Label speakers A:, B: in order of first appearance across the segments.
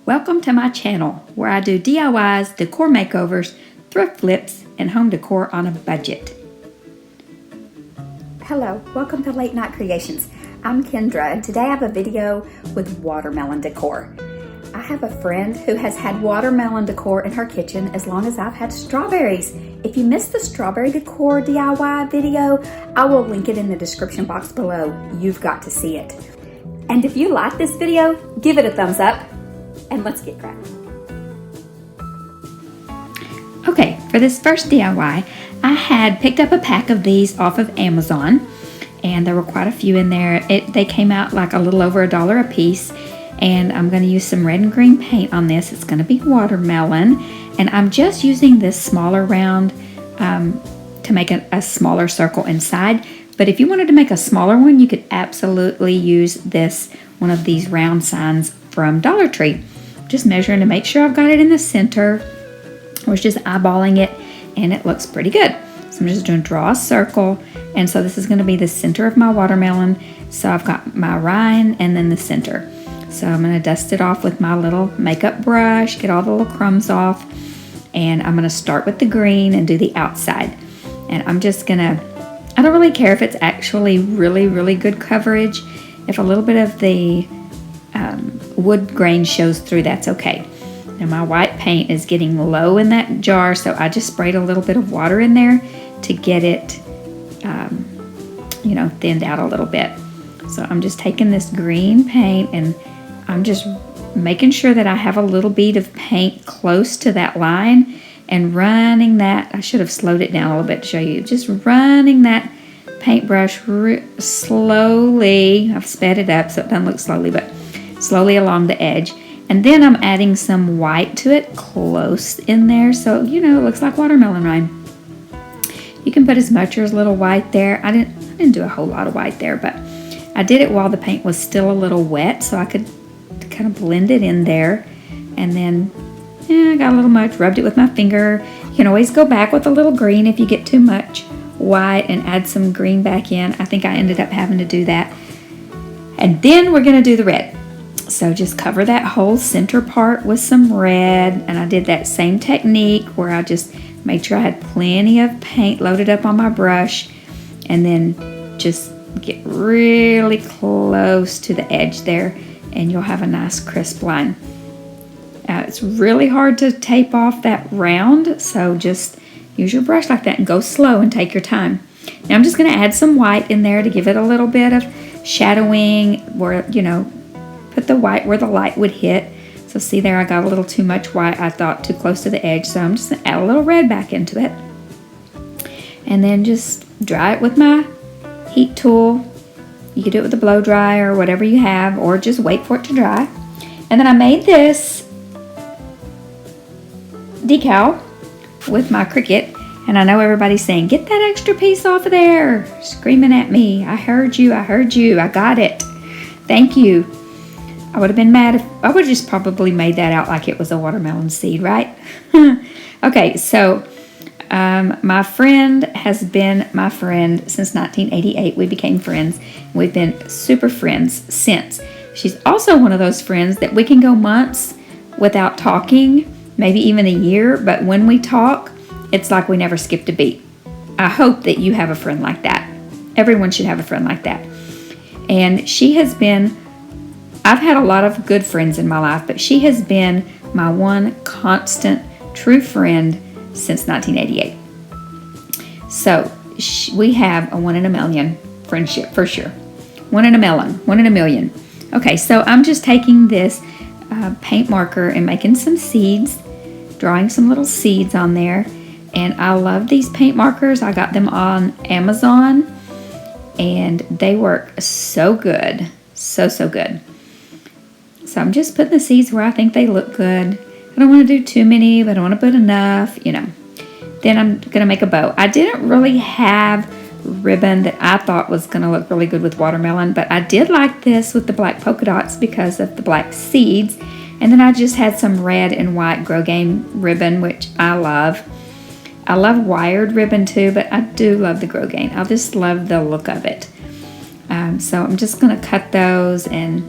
A: Welcome to my channel where I do DIYs, decor makeovers, thrift flips, and home decor on a budget.
B: Hello, welcome to Late Night Creations. I'm Kendra and today I have a video with watermelon decor. I have a friend who has had watermelon decor in her kitchen as long as I've had strawberries. If you missed the strawberry decor DIY video, I will link it in the description box below. You've got to see it. And if you like this video, give it a thumbs up and let's get cracking.
A: Okay, for this first DIY, I had picked up a pack of these off of Amazon and there were quite a few in there. They came out like a little over $1 a piece, and I'm going to use some red and green paint on this. It's going to be watermelon, and I'm just using this smaller round to make a smaller circle inside. But if you wanted to make a smaller one, you could absolutely use one of these round signs from Dollar Tree. Just measuring to make sure I've got it in the center. I was just eyeballing it and it looks pretty good. So I'm just going to draw a circle, and so this is going to be the center of my watermelon. So I've got my rind and then the center. So I'm going to dust it off with my little makeup brush, get all the little crumbs off, and I'm going to start with the green and do the outside. And I'm just going to, I don't really care if it's actually really good coverage. If a little bit of the wood grain shows through, that's okay. Now my white paint is getting low in that jar, so I just sprayed a little bit of water in there to get it, thinned out a little bit. So I'm just taking this green paint and I'm just making sure that I have a little bead of paint close to that line and running that. I should have slowed it down a little bit to show you. Just running that paintbrush slowly. I've sped it up so it doesn't look slowly, but slowly along the edge. And then I'm adding some white to it close in there, so it looks like watermelon rind. You can put as much or as little white there. I didn't do a whole lot of white there, but I did it while the paint was still a little wet so I could kind of blend it in there. And then I got a little much, rubbed it with my finger. You can always go back with a little green if you get too much white and add some green back in. I think I ended up having to do that. And then we're going to do the red. So just cover that whole center part with some red, and I did that same technique where I just made sure I had plenty of paint loaded up on my brush, and then just get really close to the edge there and you'll have a nice crisp line. It's really hard to tape off that round, so just use your brush like that and go slow and take your time. Now I'm just going to add some white in there to give it a little bit of shadowing where, put the white where the light would hit. So see there, I got a little too much white. I thought too close to the edge, so I'm just going to add a little red back into it. And then just dry it with my heat tool. You could do it with a blow dry or whatever you have, or just wait for it to dry. And then I made this decal with my Cricut, and I know everybody's saying, get that extra piece off of there, screaming at me. I heard you, I got it. Thank you. I would have been mad if I would have just probably made that out like it was a watermelon seed, right? Okay, so my friend has been my friend since 1988. We became friends. We've been super friends since. She's also one of those friends that we can go months without talking, maybe even a year, but when we talk, it's like we never skipped a beat. I hope that you have a friend like that. Everyone should have a friend like that. And she has been, I've had a lot of good friends in my life, but she has been my one constant true friend since 1988. So we have a 1 in a million friendship for sure. 1 in a million. Okay, so I'm just taking this paint marker and making some seeds, drawing some little seeds on there. And I love these paint markers. I got them on Amazon and they work so good. So good. So I'm just putting the seeds where I think they look good. I don't want to do too many, but I want to put enough, Then I'm going to make a bow. I didn't really have ribbon that I thought was going to look really good with watermelon, but I did like this with the black polka dots because of the black seeds. And then I just had some red and white Grow Game ribbon, which I love. I love wired ribbon too, but I do love the Grow Game. I just love the look of it. So I'm just going to cut those, and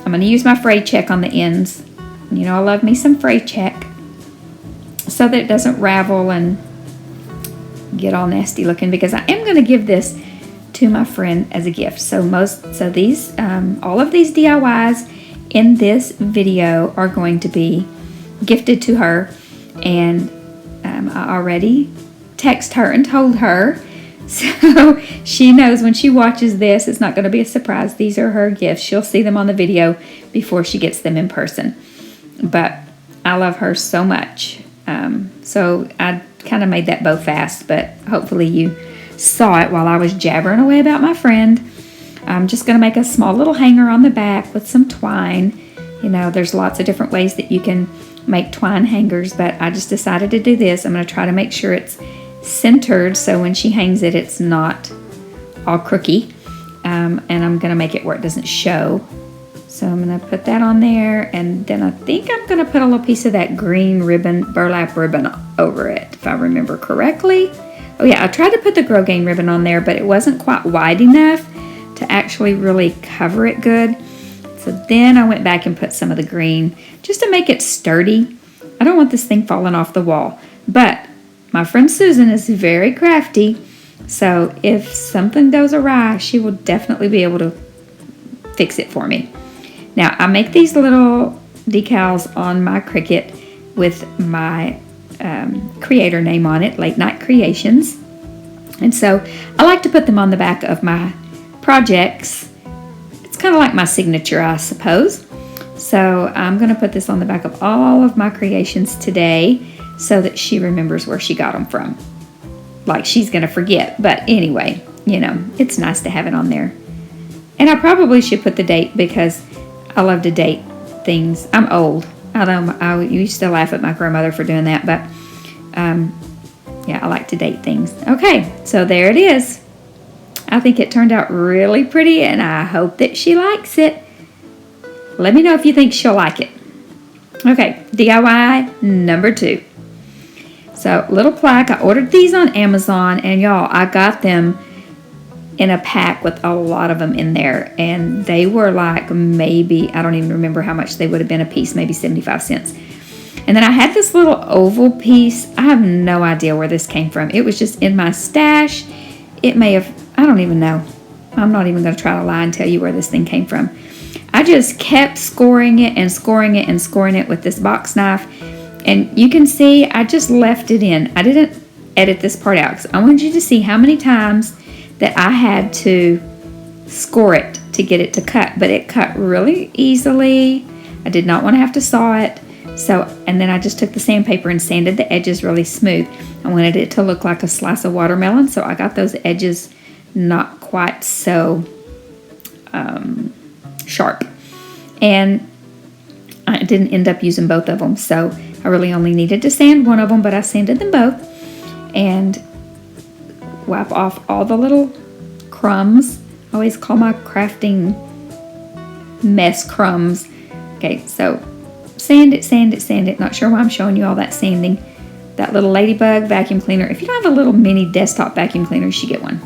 A: I'm going to use my fray check on the ends You know, I love me some fray check so that it doesn't ravel and get all nasty looking, because I am going to give this to my friend as a gift. So these all of these DIYs in this video are going to be gifted to her, and I already texted her and told her, so she knows when she watches this, it's not going to be a surprise. These are her gifts. She'll see them on the video before she gets them in person. But I love her so much. So I kind of made that bow fast, but hopefully you saw it while I was jabbering away about my friend. I'm just going to make a small little hanger on the back with some twine. You know, there's lots of different ways that you can make twine hangers, but I just decided to do this. I'm going to try to make sure it's centered so when she hangs it, it's not all crooky. And I'm going to make it where it doesn't show. So I'm going to put that on there, and then I think I'm going to put a little piece of that green ribbon, burlap ribbon over it, if I remember correctly. Oh yeah, I tried to put the Grosgain ribbon on there, but it wasn't quite wide enough to actually really cover it good. So then I went back and put some of the green just to make it sturdy. I don't want this thing falling off the wall, but my friend Susan is very crafty, so if something goes awry, she will definitely be able to fix it for me. Now, I make these little decals on my Cricut with my creator name on it, Late Night Creations. And so I like to put them on the back of my projects. It's kind of like my signature, I suppose. So I'm going to put this on the back of all of my creations today so that she remembers where she got them from. Like she's going to forget. But anyway, you know, it's nice to have it on there. And I probably should put the date because I love to date things. I'm old. I used to laugh at my grandmother for doing that, but yeah, I like to date things. Okay, so there it is. I think it turned out really pretty, and I hope that she likes it. Let me know if you think she'll like it. Okay, DIY number 2. So, little plaque. I ordered these on Amazon, and y'all, I got them in a pack with a lot of them in there, and they were like maybe, I don't even remember how much they would have been a piece, maybe 75 cents. And then I had this little oval piece. I have no idea where this came from. It was just in my stash. It may have, I don't even know. I'm not even going to try to lie and tell you where this thing came from. I just kept scoring it and scoring it and scoring it with this box knife, and you can see I just left it in. I didn't edit this part out because I wanted you to see how many times that I had to score it to get it to cut, but it cut really easily. I did not want to have to saw it. So, and then I just took the sandpaper and sanded the edges really smooth. I wanted it to look like a slice of watermelon, so I got those edges not quite so sharp. And I didn't end up using both of them, so I really only needed to sand one of them, but I sanded them both. And wipe off all the little crumbs. I always call my crafting mess crumbs. Okay, so sand it, sand it, sand it. Not sure why I'm showing you all that sanding. That little ladybug vacuum cleaner. If you don't have a little mini desktop vacuum cleaner, you should get one.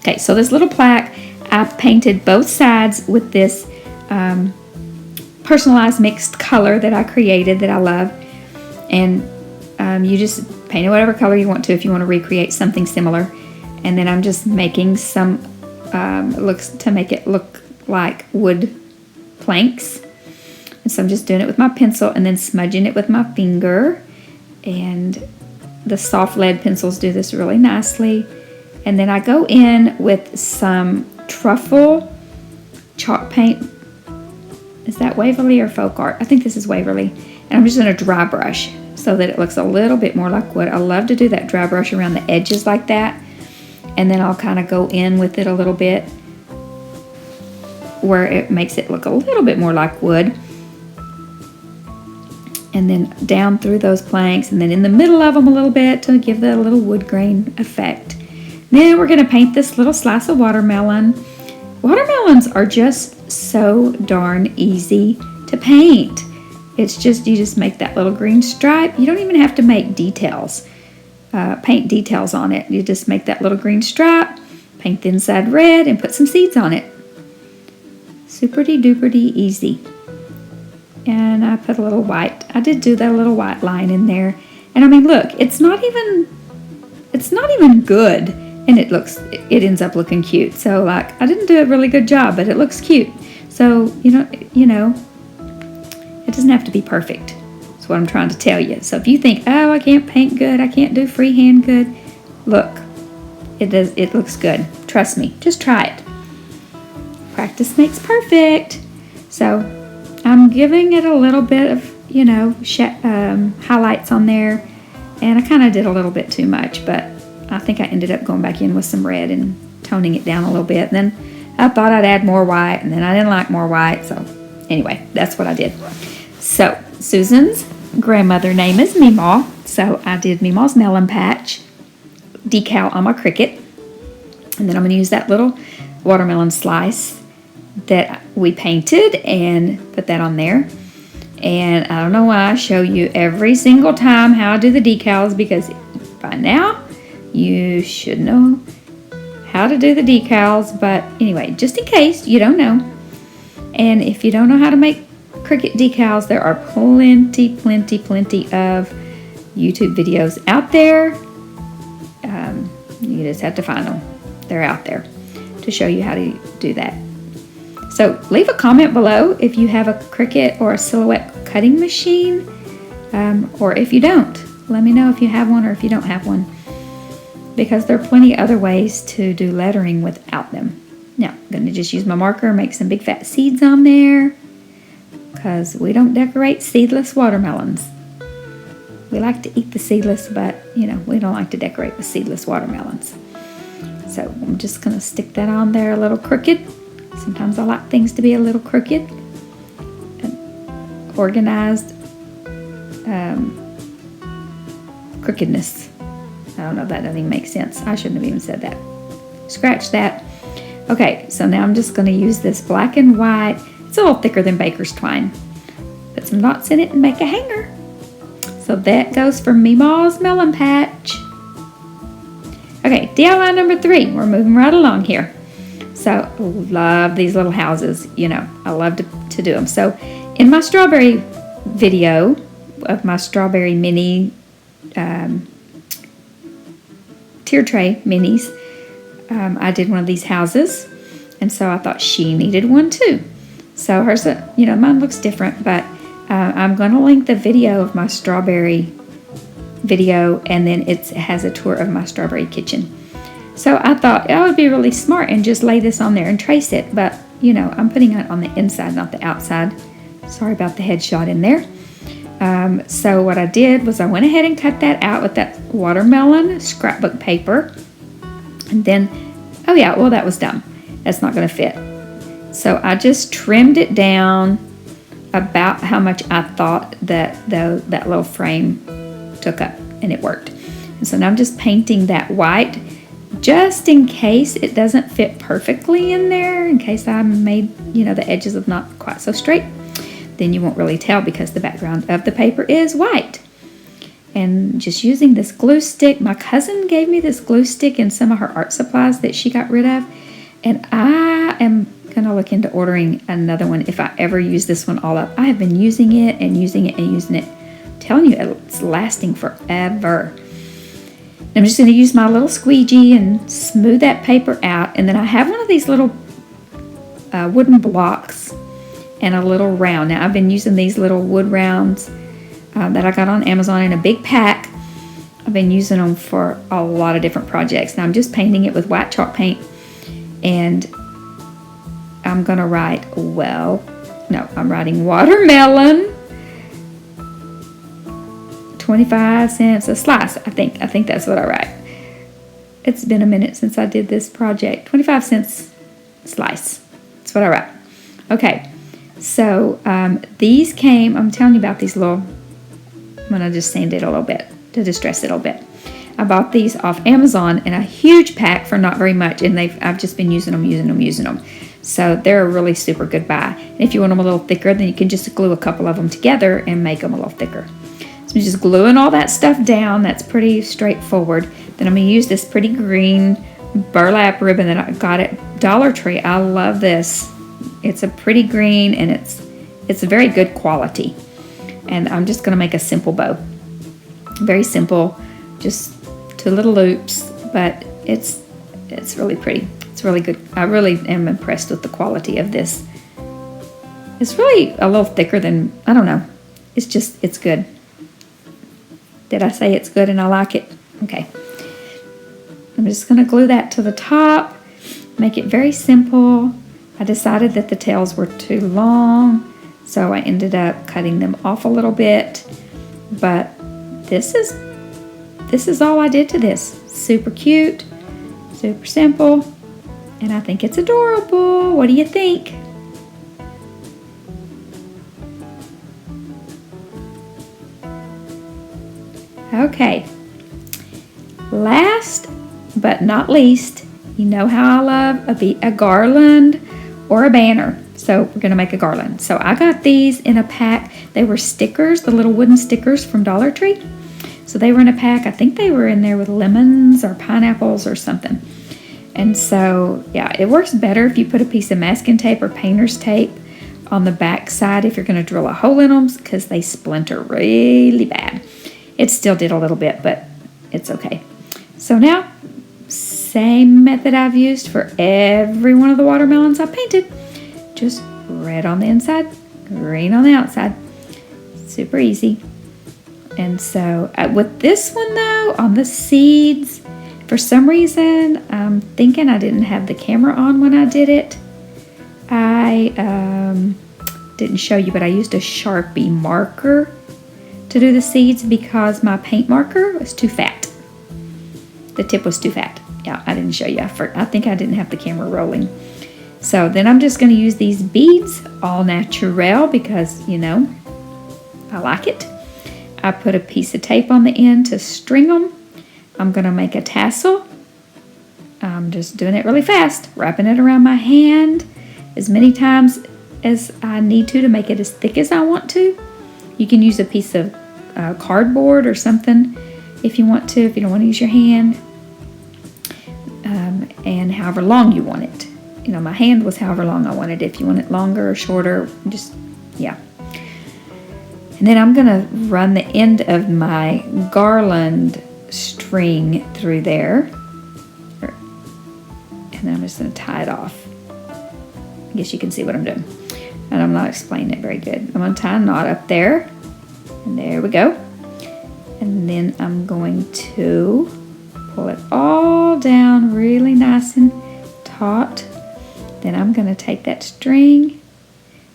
A: Okay, so this little plaque, I painted both sides with this personalized mixed color that I created that I love. And you just paint it whatever color you want to if you want to recreate something similar. And then I'm just making some looks to make it look like wood planks. And so I'm just doing it with my pencil and then smudging it with my finger. And the soft lead pencils do this really nicely. And then I go in with some truffle chalk paint. Is that Waverly or Folk Art? I think this is Waverly. And I'm just going to dry brush so that it looks a little bit more like wood. I love to do that dry brush around the edges like that. And then I'll kind of go in with it a little bit where it makes it look a little bit more like wood. And then down through those planks, and then in the middle of them a little bit to give that a little wood grain effect. Then we're going to paint this little slice of watermelon. Watermelons are just so darn easy to paint. It's just, you just make that little green stripe. You don't even have to make details. Paint details on it. You just make that little green stripe, paint the inside red, and put some seeds on it. Super-duper easy. and I put a little white. I did do that little white line in there. And I mean, look, it's not even good, and it ends up looking cute. So like, I didn't do a really good job, but it looks cute. So, you know, it doesn't have to be perfect. That's what I'm trying to tell you. So if you think, oh, I can't paint good, I can't do freehand good, look, it looks good. Trust me, just try it. Practice makes perfect. So I'm giving it a little bit of, you know, highlights on there, and I kind of did a little bit too much, but I think I ended up going back in with some red and toning it down a little bit. And then I thought I'd add more white, and then I didn't like more white, so anyway, that's what I did. So Susan's grandmother name is Meemaw, so I did Meemaw's melon patch decal on my Cricut, and then I'm going to use that little watermelon slice that we painted and put that on there. And I don't know why I show you every single time how I do the decals, because by now you should know how to do the decals, but anyway, just in case you don't know. And if you don't know how to make Cricut decals, there are plenty of YouTube videos out there. You just have to find them. They're out there to show you how to do that. So leave a comment below if you have a Cricut or a Silhouette cutting machine, or if you don't. Let me know if you have one or if you don't have one, because there are plenty other ways to do lettering without them. Now, I'm going to just use my marker, make some big fat seeds on there, because we don't decorate seedless watermelons. We like to eat the seedless, but, you know, we don't like to decorate with seedless watermelons. So I'm just going to stick that on there a little crooked. Sometimes I like things to be a little crooked and organized. Crookedness. I don't know if that doesn't even make sense. I shouldn't have even said that. Scratch that. Okay, so now I'm just going to use this black and white. It's a little thicker than baker's twine. Put some knots in it and make a hanger. So that goes for Meemaw's melon patch. Okay, DIY number 3. We're moving right along here. So, love these little houses. You know, I love to do them. So, in my strawberry video of my strawberry mini tier tray minis, I did one of these houses, and so I thought she needed one too. So hers, you know, mine looks different, but I'm going to link the video of my strawberry video, and then it has a tour of my strawberry kitchen. So I thought that would be really smart and just lay this on there and trace it, but you know, I'm putting it on the inside, not the outside. Sorry about the headshot in there. So what I did was I went ahead and cut that out with that watermelon scrapbook paper. And then, oh yeah, well that was dumb. That's not going to fit. So I just trimmed it down about how much I thought that that little frame took up, and it worked. And so now I'm just painting that white just in case it doesn't fit perfectly in there, in case I made, you know, the edges of not quite so straight. Then you won't really tell because the background of the paper is white. And just using this glue stick, my cousin gave me this glue stick and some of her art supplies that she got rid of, and I am gonna look into ordering another one if I ever use this one all up. I have been using it and using it and using it. I'm telling you, it's lasting forever. I'm just gonna use my little squeegee and smooth that paper out, and then I have one of these little wooden blocks and a little round. Now I've been using these little wood rounds that I got on Amazon in a big pack. I've been using them for a lot of different projects. Now I'm just painting it with white chalk paint, and I'm gonna write, I'm writing watermelon, 25 cents a slice. I think that's what I write. It's been a minute since I did this project. 25 cents slice. That's what I write. Okay, so these came, I'm telling you about these little, I'm gonna just sand it a little bit to distress it a little bit. I bought these off Amazon in a huge pack for not very much, and I've just been using them. So they're a really super good buy. And if you want them a little thicker, then you can just glue a couple of them together and make them a little thicker. So I'm just gluing all that stuff down. That's pretty straightforward. Then I'm going to use this pretty green burlap ribbon that I got at Dollar Tree. I love this. It's a pretty green, and it's it's a very good quality. And I'm just going to make a simple bow. Very simple, just 2 little loops, but it's really pretty. It's really good. I really am impressed with the quality of this. It's really a little thicker than, I don't know. It's good. Did I say it's good and I like it? Okay. I'm just going to glue that to the top. Make it very simple. I decided that the tails were too long, so I ended up cutting them off a little bit. But this is all I did to this. Super cute, super simple, and I think it's adorable. What do you think? Okay, last but not least, you know how I love a garland or a banner. So we're going to make a garland. So I got these in a pack. They were stickers, the little wooden stickers from Dollar Tree. So they were in a pack. I think they were in there with lemons or pineapples or something. And so, yeah, it works better if you put a piece of masking tape or painter's tape on the back side if you're going to drill a hole in them, because they splinter really bad. It still did a little bit, but it's okay. So now, same method I've used for every one of the watermelons I painted. Just red on the inside, green on the outside. Super easy. And so with this one though, on the seeds, for some reason, I'm thinking I didn't have the camera on when I did it. I didn't show you, but I used a Sharpie marker to do the seeds because my paint marker was too fat. The tip was too fat. Yeah, I didn't show you. I think I didn't have the camera rolling. So then I'm just going to use these beads, all natural, because, you know, I like it. I put a piece of tape on the end to string them. I'm going to make a tassel. I'm just doing it really fast, wrapping it around my hand as many times as I need to make it as thick as I want to. You can use a piece of cardboard or something if you want to, if you don't want to use your hand, and however long you want it. You know, my hand was however long I wanted. If you want it longer or shorter, just, yeah. And then I'm going to run the end of my garland string through there. And then I'm just going to tie it off. I guess you can see what I'm doing. And I'm not explaining it very good. I'm going to tie a knot up there. And there we go. And then I'm going to pull it all down really nice and taut. Then I'm going to take that string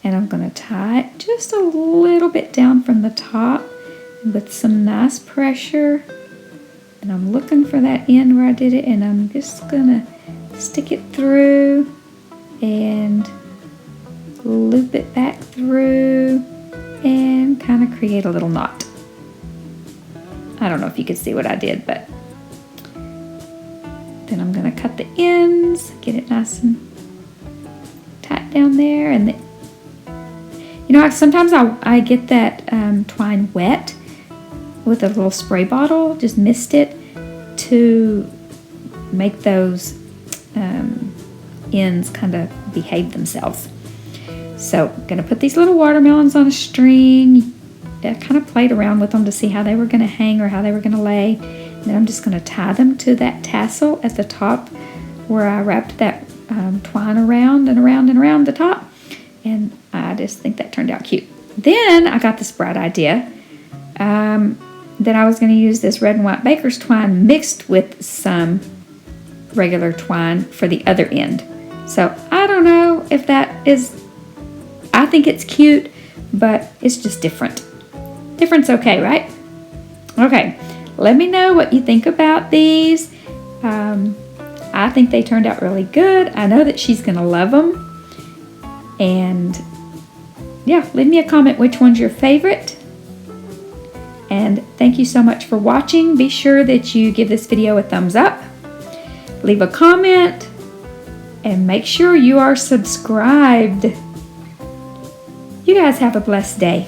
A: and I'm going to tie it just a little bit down from the top with some nice pressure. And I'm looking for that end where I did it, and I'm just going to stick it through and loop it back through and kind of create a little knot. I don't know if you could see what I did, but then I'm going to cut the ends, get it nice and tight down there. And you know, sometimes I get that twine wet with a little spray bottle, just mist it to make those ends kind of behave themselves. So I'm going to put these little watermelons on a string. I kind of played around with them to see how they were going to hang or how they were going to lay. And then I'm just going to tie them to that tassel at the top where I wrapped that twine around and around and around the top. And I just think that turned out cute. Then I got this bright idea that I was going to use this red and white baker's twine mixed with some regular twine for the other end. So I don't know if that is, I think it's cute, but it's just different. Different's okay, right? Okay, let me know what you think about these. I think they turned out really good. I know that she's going to love them. And yeah, leave me a comment which one's your favorite. And thank you so much for watching. Be sure that you give this video a thumbs up. Leave a comment. And make sure you are subscribed. You guys have a blessed day.